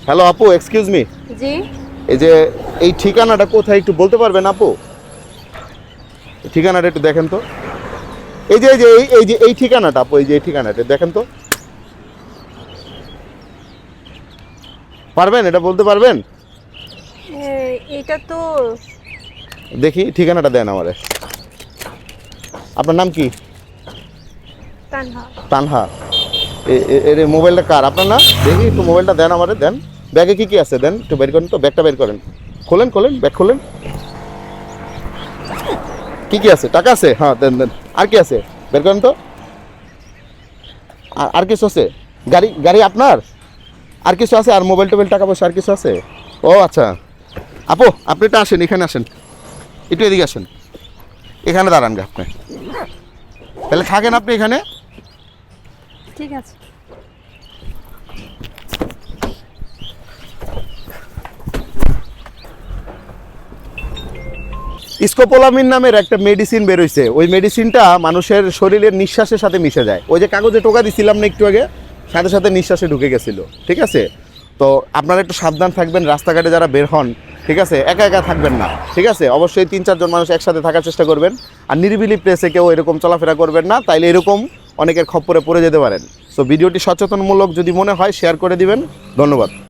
Hello আপু, excuse me. জি। এই যে এই ঠিকানাটা কোথায় একটু বলতে পারবেন আপু? ঠিকানাটা একটু দেখেন তো। এই যে এই ঠিকানাটা আপু, এই যে এই ঠিকানাটা দেখেন তো। পারবেন, এটা বলতে পারবেন? এটা তো দেখি ঠিকানাটা দেন আমারে। আপনার নাম কি? তানহা। তানহা। এর মোবাইলটা কার? আপনার না? দেখি একটু মোবাইলটা দেন আমারে, দেন। ব্যাগে কি কি আছে দেন, একটু বের করেন তো, ব্যাগটা বের করেন। খোলেন খোলেন, ব্যাগ খোলেন। কি কি আছে? টাকা আছে? হ্যাঁ দেন দেন। আর কি আছে? বের করেন তো। আর কিছু আছে? গাড়ি গাড়ি আপনার? আর কিছু আছে? আর মোবাইল টোবাইল টাকা পয়সা আর কিছু আছে? ও আচ্ছা। আপু আপনি এটা আসেন, এখানে আসেন, একটু এদিকে আসেন, এখানে দাঁড়ান গে আপনি। তাহলে থাকেন আপনি এখানে। ঠিক আছে। স্কোপোলামিন নামের একটা মেডিসিন বেরোইছে, ওই মেডিসিনটা মানুষের শরীরের নিঃশ্বাসের সাথে মিশে যায়। ওই যে কাগজে টোকা দিছিলাম না একটু আগে, সাথে সাথে নিঃশ্বাসে ঢুকে গেছিল। ঠিক আছে, তো আপনারা একটু সাবধান থাকবেন, রাস্তাঘাটে যারা বের হন, ঠিক আছে, একা একা থাকবেন না। ঠিক আছে, অবশ্যই 3-4 জন মানুষ একসাথে থাকার চেষ্টা করবেন। আর নিরিবিলি প্লেসে কেউ এরকম চলাফেরা করবেন না, তাইলে এরকম অনেকের খপ্পরে পড়ে যেতে পারেন। সো ভিডিওটি সচেতনমূলক যদি মনে হয় শেয়ার করে দিবেন। ধন্যবাদ।